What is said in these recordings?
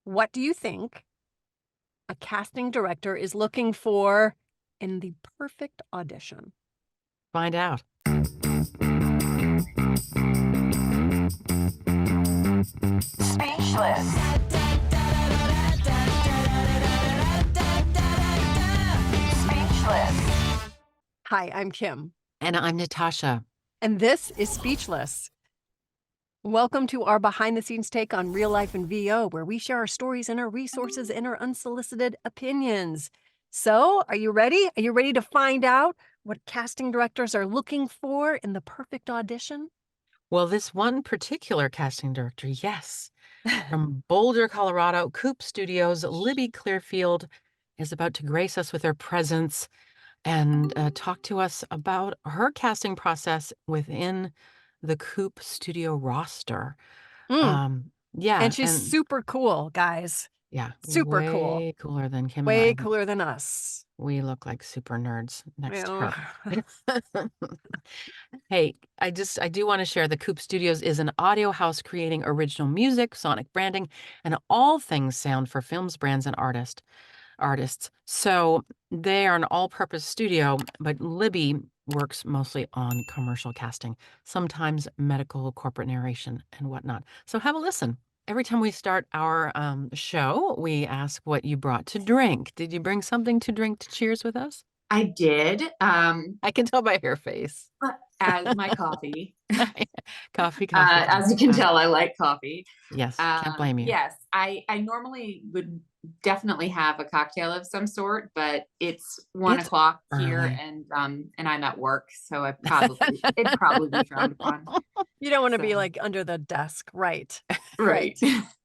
What do you think a casting director is looking for in the perfect audition? Find out. Speechless. Speechless. Hi, I'm Kim, And I'm Natasha. and this is Speechless. Welcome to our behind-the-scenes take on real life in VO, where we share our stories and our resources and our unsolicited opinions. So, are you ready? Are you ready to find out what casting directors are looking for in the perfect audition? Well, this one particular casting director, yes, from Boulder, Colorado, Coop Studios, Libby Clearfield is about to grace us with her presence and talk to us about her casting process within the Coop Studio roster. Mm, Yeah, and she's and super cool, guys. yeah, Super cool. way cooler than Kim and Way I. cooler than us. We look like super nerds next to Well, her. Hey, I do want to share the Coop Studios is an audio house creating original music, sonic branding, and all things sound for films, brands, and artists. So they are an all-purpose studio, but Libby works mostly on commercial casting, sometimes medical, corporate narration, and whatnot. So have a listen. Every time we start our show, we ask what you brought to drink. Did you bring something to drink to cheers with us? I did, I can tell by your face. as my coffee. Coffee. As you can tell, I like coffee. Yes, can't blame you. Yes, I normally would definitely have a cocktail of some sort, but it's 1 It's o'clock here, early. and I'm at work, so it'd probably be frowned upon. you don't want to be So, like under the desk, right? right.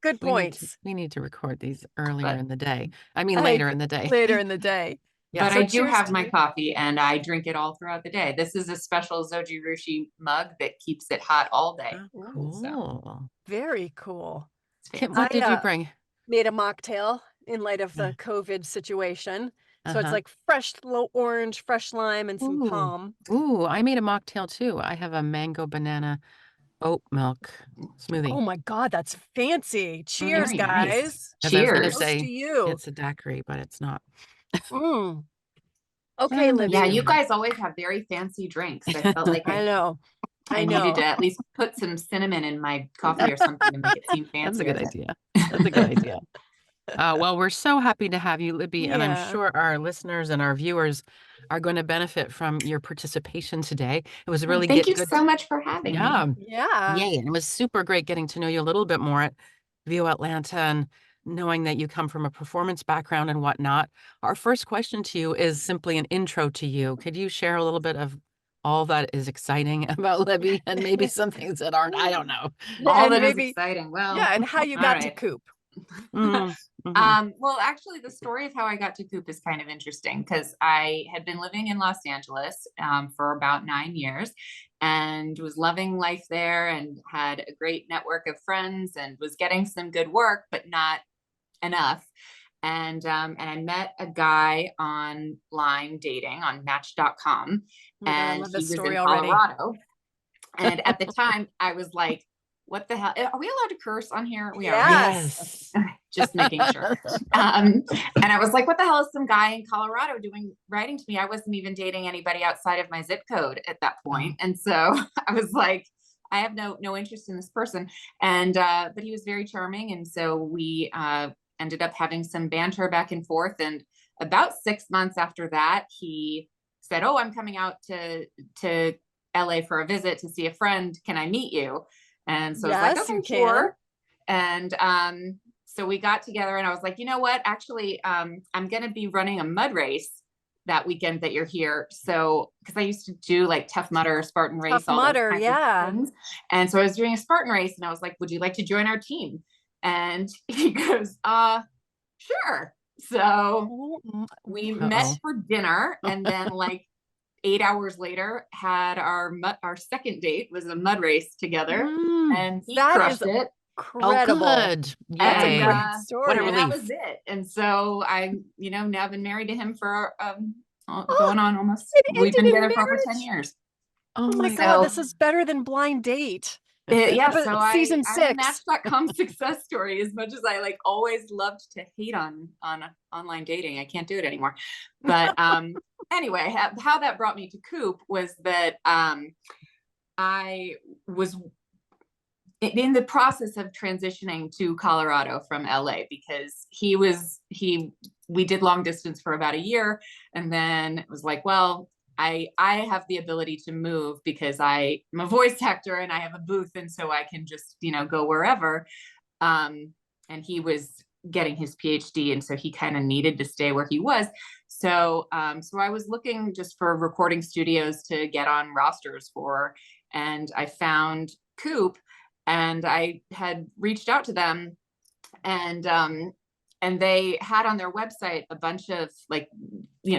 Good points. We need to record these earlier But in the day. I mean, I later in the day. later in the day. Yeah. But So I do cheers have to my you. coffee and I drink it all throughout the day. This is a special Zoji Rushi mug that keeps it hot all day. Oh, Ooh, cool. Very cool. Kim, I what did you bring? made a mocktail in light of Uh, the COVID situation. So it's Uh-huh. like fresh low orange, fresh lime, and some Ooh. palm. Ooh, I made a mocktail too. I have a mango banana oat milk smoothie. Oh my God, that's fancy. Cheers, Very nice. guys. Because I was going to Cheers. Toast to say you. it's a daiquiri, but it's not. Mm. Okay, That's Yeah, Libby. you fine. guys always have very fancy drinks. I felt like I know. I I needed know. to at least put some cinnamon in my coffee or something to make it seem That's a good fancier. idea. That's a good idea. Well, we're so happy to have you, Libby, and I'm Yeah. sure our listeners and our viewers are going to benefit from your participation today. It was really Thank you good. so much for having Yeah, me. Yeah. yay. And it was super great getting to know you a little bit more at VO Atlanta and knowing that you come from a performance background and whatnot. Our first question to you is simply an intro to you. Could you share a little bit of all that is exciting about Libby and maybe some things that aren't? I don't know. All And that is maybe, exciting. Well, yeah, and how you all got to right. Coop. Mm, mhm. Well, actually, the story of how I got to Coop is kind of interesting because I had been living in Los Angeles for about 9 years and was loving life there and had a great network of friends and was getting some good work, but not enough. And I met a guy online dating on Match.com, Oh my God, I and love he this was story in already. Colorado. And at the time, I was like, what the hell? Are we allowed to curse on here? We are, right? Yes. Yes. Just making sure. And I was like, what the hell is some guy in Colorado writing to me? I wasn't even dating anybody outside of my zip code at that point. And so I was like, I have no interest in this person. And but he was very charming. And so we ended up having some banter back and forth. And about 6 months after that, he said, oh, I'm coming out to LA for a visit to see a friend. Can I meet you? And so I was like, Yes, you okay, can. sure. And so we got together and I was like, you know what, actually, I'm going to be running a mud race that weekend that you're here. So, because I used to do like Tough Mudder, Spartan Race, Tough all those Mudder, kinds yeah. of things. And so I was doing a Spartan race and I was like, would you like to join our team? And he goes, sure. So we met for dinner and then like 8 hours later had our second date was a mud race together, and he That crushed is it. Oh, incredible. good. That's a Yay. great What a story. And that was relief. it. And so I'm, now been married to him for going on almost. It We've ended been in together for over 10 marriage? years. Oh my my God, So this is better than Blind Date. Yeah, But so season I'm a 6. Match.com success story. As much as I like always loved to hate on online dating, I can't do it anymore. But anyway, how that brought me to Coop was that I was in the process of transitioning to Colorado from LA because we did long distance for about a year, and then it was like, well, I have the ability to move because I'm a voice actor and I have a booth, and so I can just go wherever. And he was getting his PhD, and so he kind of needed to stay where he was. So so I was looking just for recording studios to get on rosters for, and I found Coop. And I had reached out to them, and they had on their website a bunch of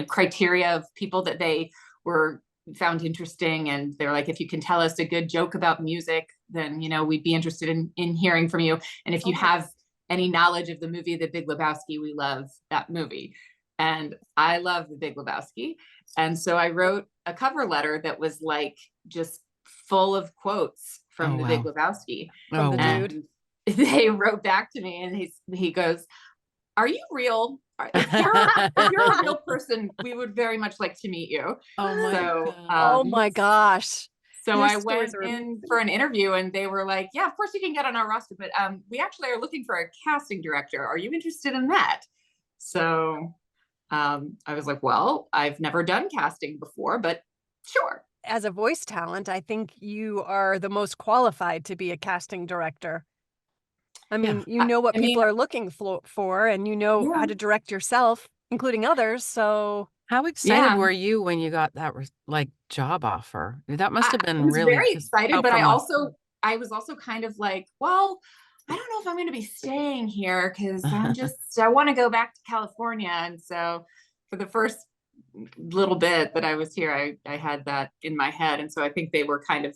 criteria of people that they were found interesting. And they're like, if you can tell us a good joke about music, then we'd be interested in hearing from you. And if you have any knowledge of the movie The Big Lebowski, we love that movie. And I love The Big Lebowski. And so I wrote a cover letter that was like just full of quotes from The Big Lebowski. From the and dude. They wrote back to me, and he goes, "Are you real? If you're a real person, we would very much like to meet you." Oh my gosh. So Your I stories went are in amazing. for an interview, and they were like, "Yeah, of course you can get on our roster, but we actually are looking for a casting director. Are you interested in that?" So I was like, "Well, I've never done casting before, but sure." As a voice talent, I think you are the most qualified to be a casting director. I mean, you know what people are looking for, and you know how to direct yourself, including others. So How excited were you when you got that job offer? That must have been I was really very excited, but I from was also kind of like, well, I don't know if I'm going to be staying here because I want to go back to California. And so for the first little bit that I was here, I had that in my head. And so I think they were kind of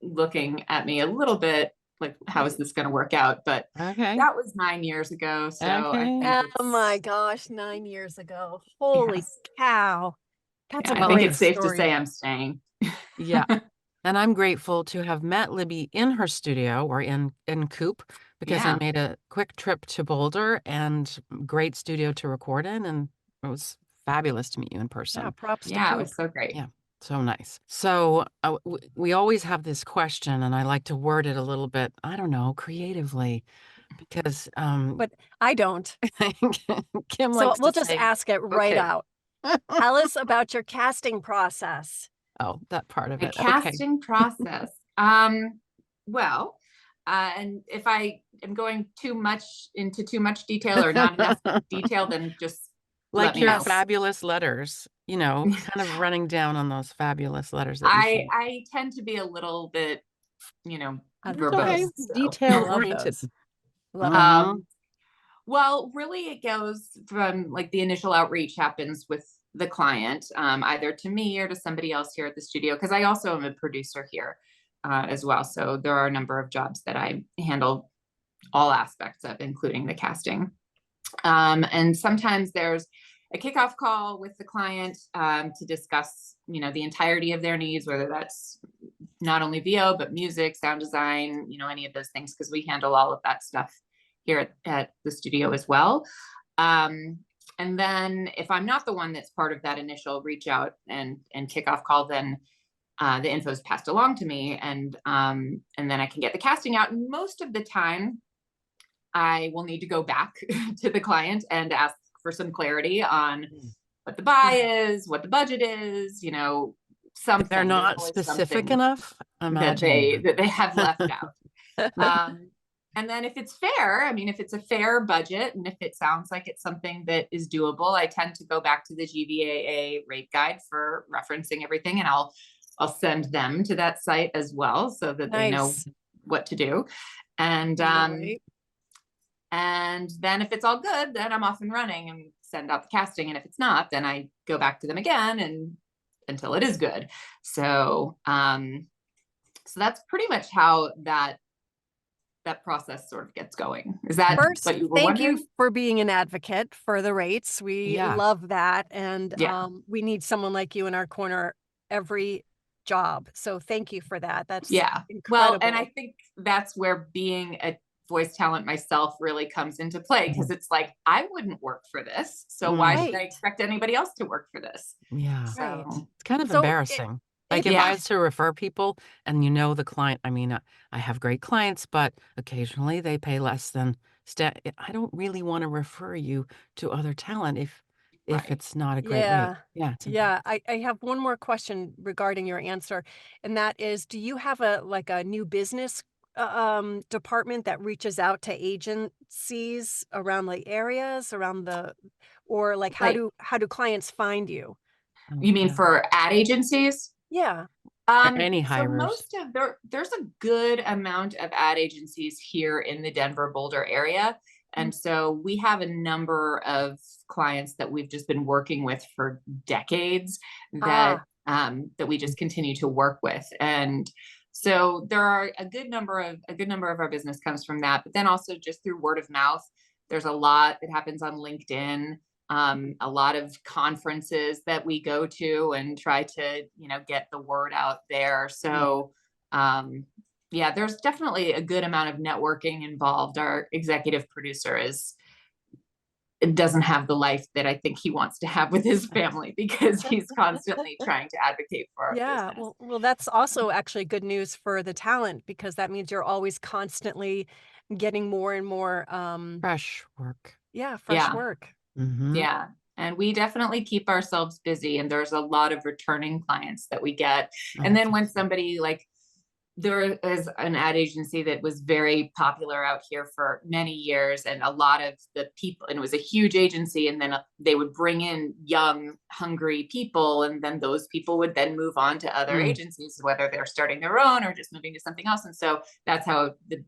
looking at me a little bit like, how is this going to work out? But that was 9 years ago. So I think oh my gosh, 9 years ago. Holy cow. That's a I think great it's safe story. to say I'm staying. Yeah. And I'm grateful to have met Libby in her studio or in Coop, because I made a quick trip to Boulder, and great studio to record in. And it was fabulous to meet you in person. Yeah, props to It Coop. was so great. Yeah. So nice. So we always have this question, and I like to word it a little bit, I don't know, creatively, because But I don't. Kim So likes we'll to just say, ask it right out. Tell us about your casting process. oh, that part of The it. casting process. Well, and if I am going into too much detail or not enough detail, then just like let me your know. fabulous letters, kind of running down on those fabulous letters that you I tend to be a little bit, That's verbose. okay. Detail oriented. Love it. Well, really, it goes from like the initial outreach happens with the client, either to me or to somebody else here at the studio, because I also am a producer here as well. So there are a number of jobs that I handle all aspects of, including the casting. And sometimes there's a kickoff call with the client to discuss, the entirety of their needs, whether that's not only VO, but music, sound design, any of those things, because we handle all of that stuff here at the studio as well. And then if I'm not the one that's part of that initial reach out and kickoff call, then the info is passed along to me, and then I can get the casting out. And most of the time, I will need to go back to the client and ask for some clarity on what the buy is, what the budget is, something. They're not specific enough that they have left out. And then if it's fair, if it's a fair budget and if it sounds like it's something that is doable, I tend to go back to the GVAA rate guide for referencing everything, and I'll send them to that site as well so that they know what to do. And and then if it's all good, then I'm off and running and send out the casting. And if it's not, then I go back to them again and until it is good. So so that's pretty much how that process sort of gets going. Is that First, what you were thank wondering? you for being an advocate for the rates. We love that. And we need someone like you in our corner every job. So thank you for that. That's Yeah. incredible. Well, and I think that's where being a voice talent myself really comes into play, because it's like, I wouldn't work for this. So why should I Right. expect anybody else to work for this? Yeah. Right. So It's kind of So embarrassing. Like it if I Yeah. was to refer people and the client, I mean, I have great clients, but occasionally they pay less than I don't really want to refer you to other talent if Right. it's not a great rate. Yeah. Yeah, it's Yeah. I have one more question regarding your answer. And that is, do you have a new business department that reaches out to agencies around the areas or like Like, how do clients find you? you mean okay. for ad agencies? Yeah. Any So hires. most of there's a good amount of ad agencies here in the Denver Boulder area. And so we have a number of clients that we've just been working with for decades that that we just continue to work with. And so there are a good number of our business comes from that, but then also just through word of mouth. There's a lot that happens on LinkedIn. A lot of conferences that we go to and try to, get the word out there. So, yeah, there's definitely a good amount of networking involved. Our executive producer doesn't have the life that I think he wants to have with his family, because he's constantly trying to advocate for our Yeah, business. well, that's also actually good news for the talent because that means you're always constantly getting more and more, Fresh work. fresh Yeah. work. Mm-hmm. Yeah. And we definitely keep ourselves busy, and there's a lot of returning clients that we get. And then when somebody there is an ad agency that was very popular out here for many years, and a lot of the people, and it was a huge agency, and then they would bring in young, hungry people, and then those people would then move on to other agencies, whether they're starting their own or just moving to something else. And so that's how the,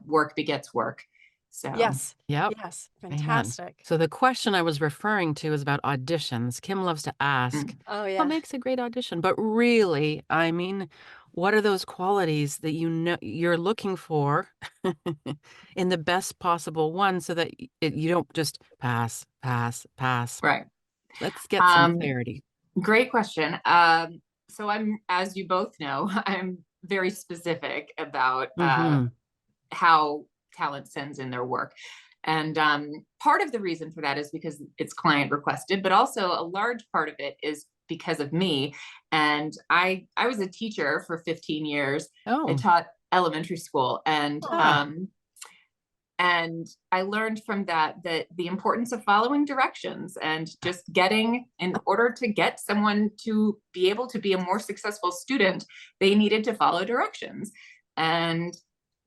work begets work. So Yes. Yep. Yes. Amen. Fantastic. So the question I was referring to is about auditions. Kim loves to ask, Oh, what yeah. makes a great audition? But really, I mean, what are those qualities that you're looking for in the best possible one so that you don't just pass, pass, pass. right. Let's get some clarity. Great question. So as you both know, I'm very specific about how talent sends in their work. And part of the reason for that is because it's client requested, but also a large part of it is because of me. And I was a teacher for 15 years. I taught elementary school, and I learned from that the importance of following directions and just in order to get someone to be able to be a more successful student, they needed to follow directions. And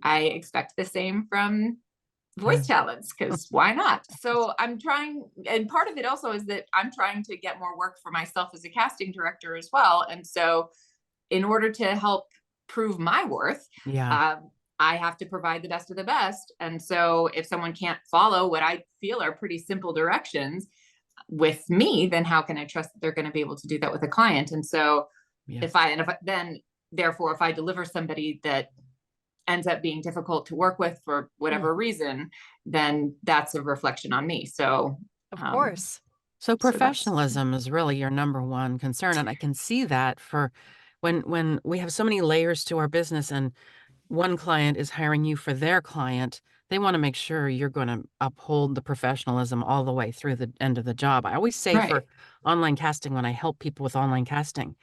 I expect the same from voice talents, because why not? So I'm trying, and part of it also is that I'm trying to get more work for myself as a casting director as well. And so in order to help prove my worth, I have to provide the best of the best. And so if someone can't follow what I feel are pretty simple directions with me, then how can I trust that they're going to be able to do that with a client? And so if I deliver somebody that ends up being difficult to work with for whatever reason, then that's a reflection on me. So Of course. So professionalism is really your number one concern. And I can see that for when we have so many layers to our business and one client is hiring you for their client, they want to make sure you're going to uphold the professionalism all the way through the end of the job. I always say for online casting, when I help people with online casting,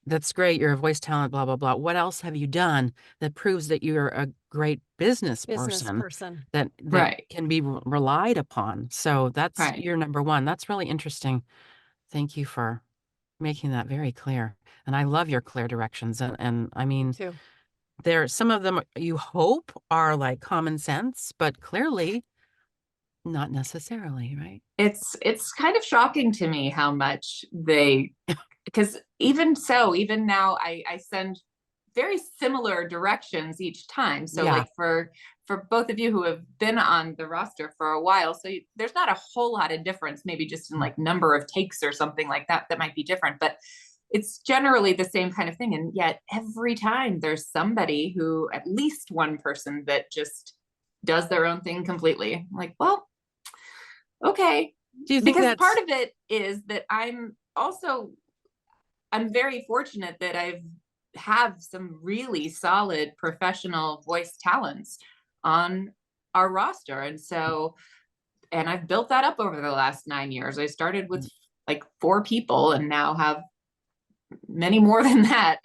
that's great. You're a voice talent, blah, blah, blah. What else have you done that proves that you're a great business person that can be relied upon? So that's your number one. That's really interesting. Thank you for making that very clear. And I love your clear directions. And I mean, some of them you hope are like common sense, but clearly not necessarily, right? It's kind of shocking to me how much because even now I send very similar directions each time. So like for both of you who have been on the roster for a while, so there's not a whole lot of difference, maybe just in like number of takes or something like that might be different, but it's generally the same kind of thing. And yet every time there's somebody who, at least one person, that just does their own thing completely. I'm like, well, okay. Do you think because part of it is that I'm very fortunate that I've have some really solid professional voice talents on our roster. And so, and I've built that up over the last 9 years. I started with like 4 people and now have many more than that.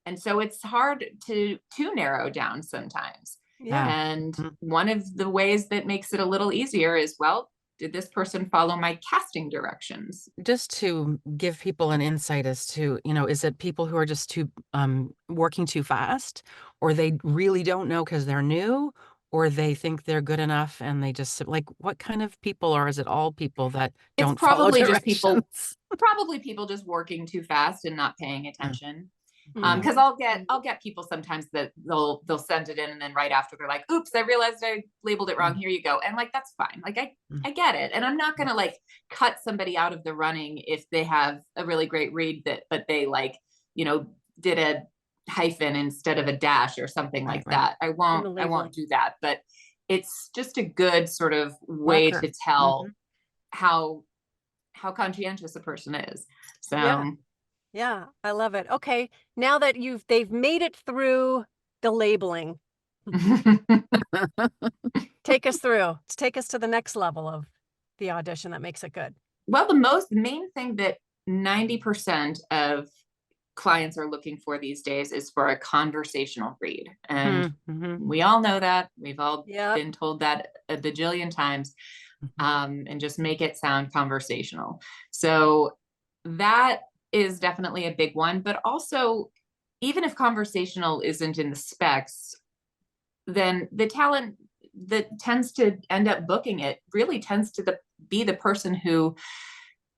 And so it's hard to narrow down sometimes. Yeah. And one of the ways that makes it a little easier is, well, did this person follow my casting directions? Just to give people an insight as to, is it people who are just working too fast, or they really don't know because they're new, or they think they're good enough and they just like, what kind of people, or is it all people that don't follow directions? Probably people just working too fast and not paying attention. Mhm. Because I'll get people sometimes that they'll send it in and then right after they're like, oops, I realized I labeled it wrong. Here you go. And like, that's fine. Like I get it. And I'm not gonna like cut somebody out of the running if they have a really great read but they like, did a hyphen instead of a dash or something like that. I won't do that. But it's just a good sort of way to tell how conscientious a person is. So yeah, I love it. Okay, now that they've made it through the labeling, take us through. Take us to the next level of the audition that makes it good. Well, the main thing that 90% of clients are looking for these days is for a conversational read. And we all know that. We've all been told that a bajillion times. And just make it sound conversational. So that is definitely a big one. But also, even if conversational isn't in the specs, then the talent that tends to end up booking it really tends to be the person who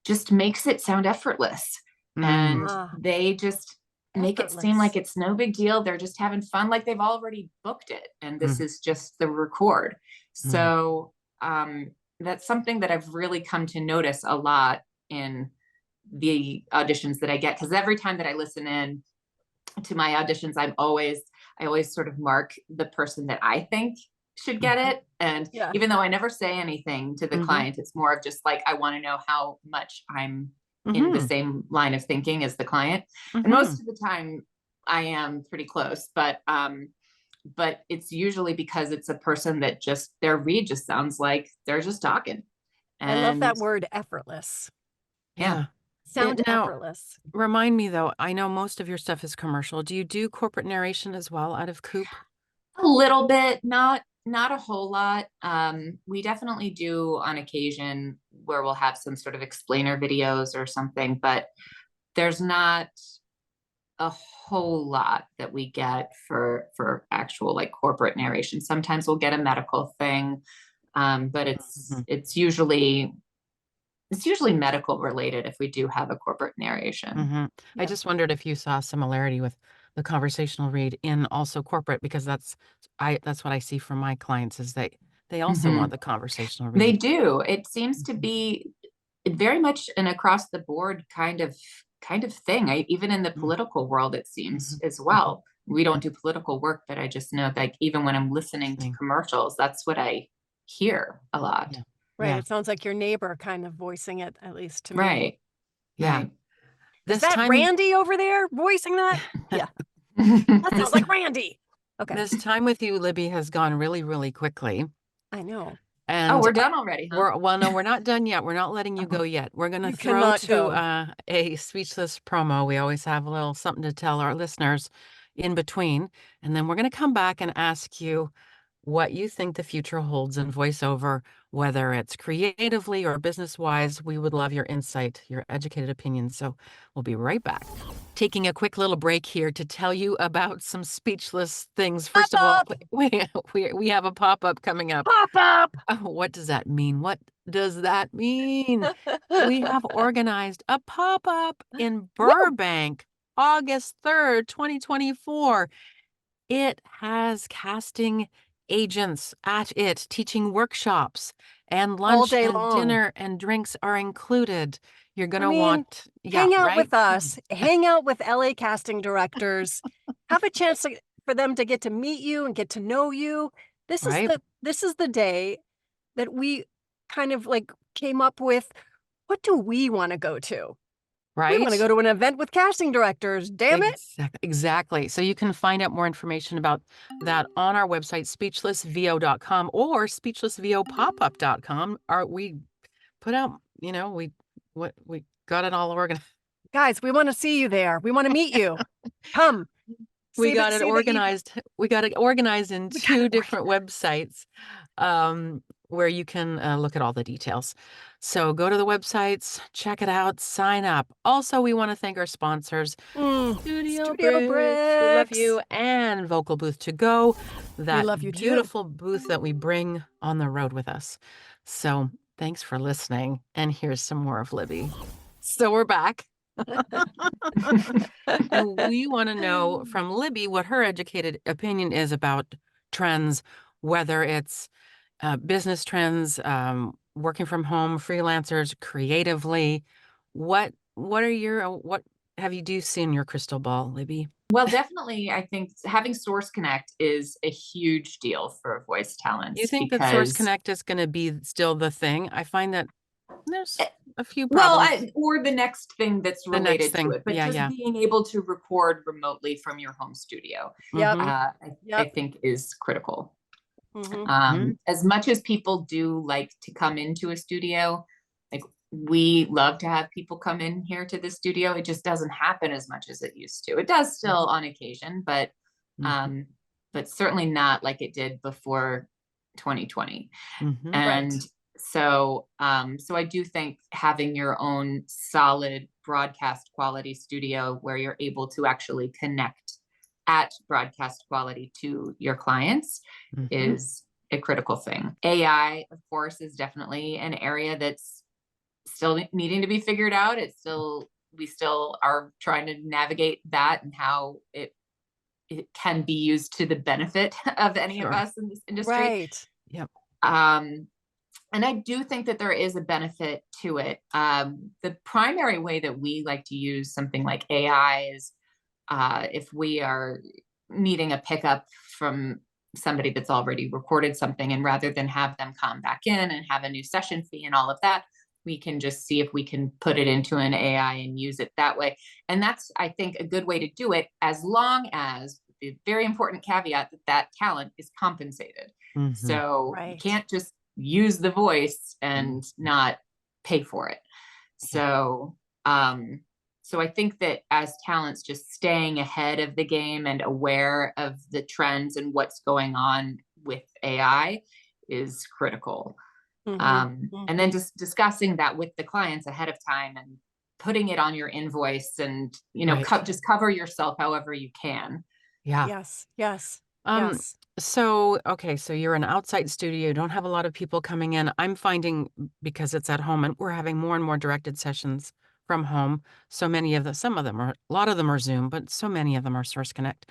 just makes it sound effortless. And they just make it seem like it's no big deal. They're just having fun, like they've already booked it. And this is just the record. So that's something that I've really come to notice a lot in the auditions that I get. Because every time that I listen in to my auditions, I always sort of mark the person that I think should get it. And even though I never say anything to the client, it's more of just like, I want to know how much I'm in the same line of thinking as the client. And most of the time I am pretty close, but it's usually because it's a person that just, their read just sounds like they're just talking. And I love that word, effortless. Yeah. Sound effortless. Remind me though, I know most of your stuff is commercial. Do you do corporate narration as well out of Coop? A little bit, not a whole lot. We definitely do on occasion where we'll have some sort of explainer videos or something, but there's not a whole lot that we get for actual like corporate narration. Sometimes we'll get a medical thing, but it's usually medical related if we do have a corporate narration. I just wondered if you saw a similarity with the conversational read in also corporate, because that's what I see from my clients is they also want the conversational read. They do. It seems to be very much an across the board kind of thing. Even in the political world, it seems as well. We don't do political work, but I just know like even when I'm listening to commercials, that's what I hear a lot. Yeah. Right. It sounds like your neighbor kind of voicing it, at least to me. Right. Yeah. Right. Is that Randy over there voicing that? Yeah. That sounds like Randy. Okay. This time with you, Libby, has gone really, really quickly. I know. And we're done already, huh? No, we're not done yet. We're not letting you go yet. We're going to throw to a speechless promo. We always have a little something to tell our listeners in between. And then we're going to come back and ask you what you think the future holds in voiceover, whether it's creatively or business-wise. We would love your insight, your educated opinion. So we'll be right back. Taking a quick little break here to tell you about some speechless things. First of all, we have a pop-up coming up. Pop-up! Oh, what does that mean? What does that mean? We have organized a pop-up in Burbank, August 3rd, 2024. It has casting agents at it, teaching workshops, and lunch and dinner and drinks are included. You're going to want hang out with us, hang out with LA casting directors, have a chance for them to get to meet you and get to know you. This is the day that we kind of like came up with, what do we want to go to? right? We want to go to an event with casting directors. Damn it. Exactly. So you can find out more information about that on our website, speechlessvo.com or speechlessvopopup.com. We put out, we got it all organized. Guys, we want to see you there. We want to meet you. Come. We See got it see organized. We got it organized in We got two it different websites where you can look at all the details. So go to the websites, check it out, sign up. Also, we want to thank our sponsors, Studio StudioBricks, we love Bricks. you, and Vocal Booth to Go, that love you too. beautiful booth that we bring on the road with us. So thanks for listening. And here's some more of Libby. So we're back. And we want to know from Libby what her educated opinion is about trends, whether it's business trends, working from home, freelancers, creatively. What have you seen in your crystal ball, Libby? Well, definitely, I think having Source Connect is a huge deal for voice talents. You think that Source Connect is going to be still the thing? I find that there's a few problems. or the next thing that's related to it, but being able to record remotely from your home studio, I think is critical. As much as people do like to come into a studio, like we love to have people come in here to the studio. It just doesn't happen as much as it used to. It does still on occasion, but certainly not like it did before 2020. And so I do think having your own solid broadcast quality studio where you're able to actually connect at broadcast quality to your clients is a critical thing. AI, of course, is definitely an area that's still needing to be figured out. We still are trying to navigate that and how it can be used to the benefit of any of us in this industry. Right. Yep. And I do think that there is a benefit to it. The primary way that we like to use something like AI is if we are needing a pickup from somebody that's already recorded something, and rather than have them come back in and have a new session fee and all of that, we can just see if we can put it into an AI and use it that way. And that's, I think, a good way to do it, as long as the very important caveat that talent is compensated. So you can't just use the voice and not pay for it. So I think that as talents, just staying ahead of the game and aware of the trends and what's going on with AI is critical. And then just discussing that with the clients ahead of time and putting it on your invoice and, just cover yourself however you can. Yeah. Yes. So you're an outside studio, you don't have a lot of people coming in. I'm finding, because it's at home, and we're having more and more directed sessions from home. So many of them, a lot of them are Zoom, but so many of them are Source Connect.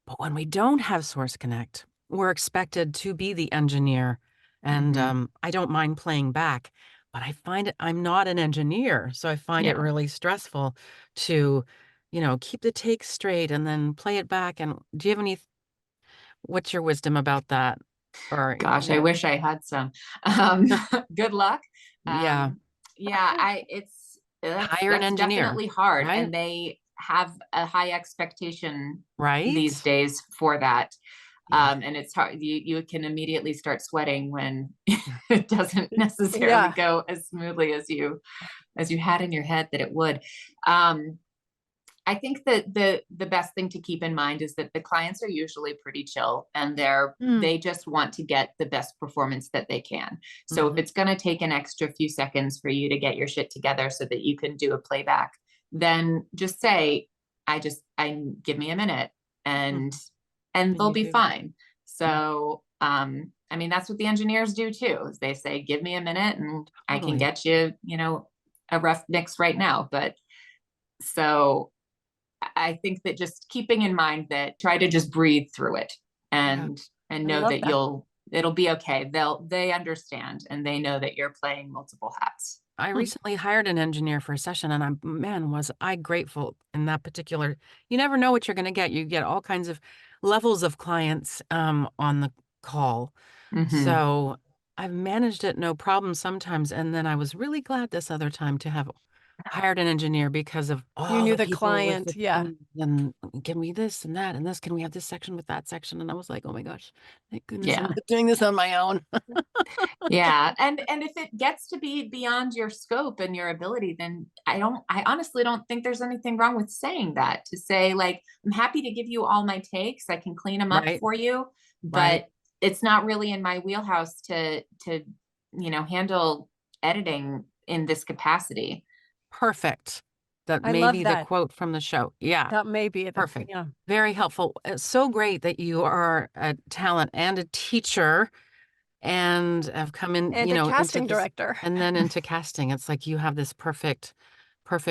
But when we don't have Source Connect, we're expected to be the engineer. And I don't mind playing back, but I find I'm not an engineer. So I find it really stressful to, keep the take straight and then play it back. And do you have what's your wisdom about that? Or gosh, I wish I had some. Good luck. That's hire an engineer. Definitely hard, right? And they have a high expectation right these days for that. And it's hard. You can immediately start sweating when it doesn't necessarily go as smoothly as you had in your head that it would. I think that the best thing to keep in mind is that the clients are usually pretty chill, and they just want to get the best performance that they can. So if it's going to take an extra few seconds for you to get your shit together so that you can do a playback, then just say, give me a minute, and they'll be fine. So, that's what the engineers do too, is they say, give me a minute and I can get you, a rough mix right now. But so I think that just keeping in mind that, try to just breathe through it and know that it'll be okay. They understand, and they know that you're playing multiple hats. I recently hired an engineer for a session, and was I grateful in that particular. You never know what you're going to get. You get all kinds of levels of clients on the call. So I've managed it no problem sometimes, and then I was really glad this other time to have hired an engineer because of all You knew the people with client, the yeah. things, and can we this and that and this? Can we have this section with that section? And I was like, oh my gosh, thank goodness I'm Yeah. not doing this on my own. Yeah. And if it gets to be beyond your scope and your ability, then I honestly don't think there's anything wrong with saying that, to say like, I'm happy to give you all my takes. I can clean them up Right. for you, Right. but it's not really in my wheelhouse to, handle editing in this capacity. Perfect. That I may love be the that. quote from the show. Yeah. That may be the Perfect. yeah. Very helpful. It's so great that you are a talent and a teacher and have come in, And you a know, into casting this director. and then into casting. It's like you have this perfect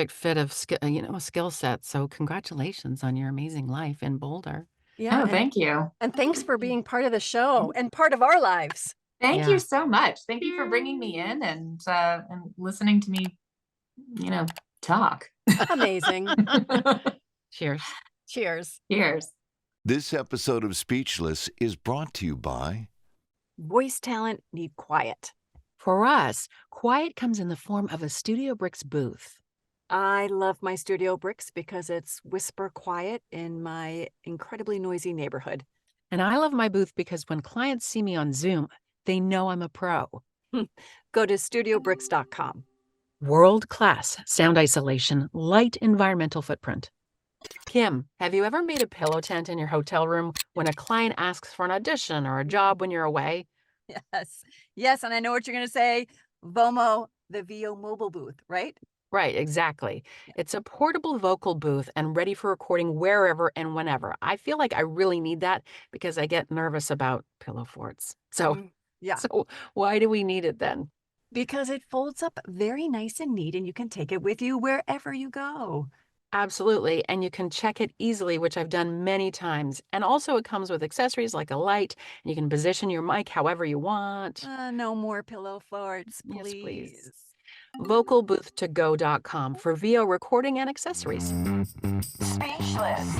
fit of skill set. So congratulations on your amazing life in Boulder. Yeah, Oh, thank you. and thanks for being part of the show and part of our lives. Thank Yeah. you so much. Thank you for bringing me in and listening to me, talk. Amazing. Cheers. Cheers. Cheers. This episode of Speechless is brought to you by Voice talent need quiet. For us, quiet comes in the form of a StudioBricks booth. I love my StudioBricks because it's whisper quiet in my incredibly noisy neighborhood. And I love my booth because when clients see me on Zoom, they know I'm a pro. Go to StudioBricks.com. World-class sound isolation, light environmental footprint. Kim, have you ever made a pillow tent in your hotel room when a client asks for an audition or a job when you're away? Yes. Yes, and I know what you're going to say. VOMO, the VO mobile booth, right? Right, exactly. It's a portable vocal booth and ready for recording wherever and whenever. I feel like I really need that because I get nervous about pillow forts. Yeah. So why do we need it then? Because it folds up very nice and neat and you can take it with you wherever you go. Absolutely. And you can check it easily, which I've done many times. And also it comes with accessories like a light, and you can position your mic however you want. No more pillow forts, Yes, please. please. Vocalbooth2go.com for VO recording and accessories. Speechless.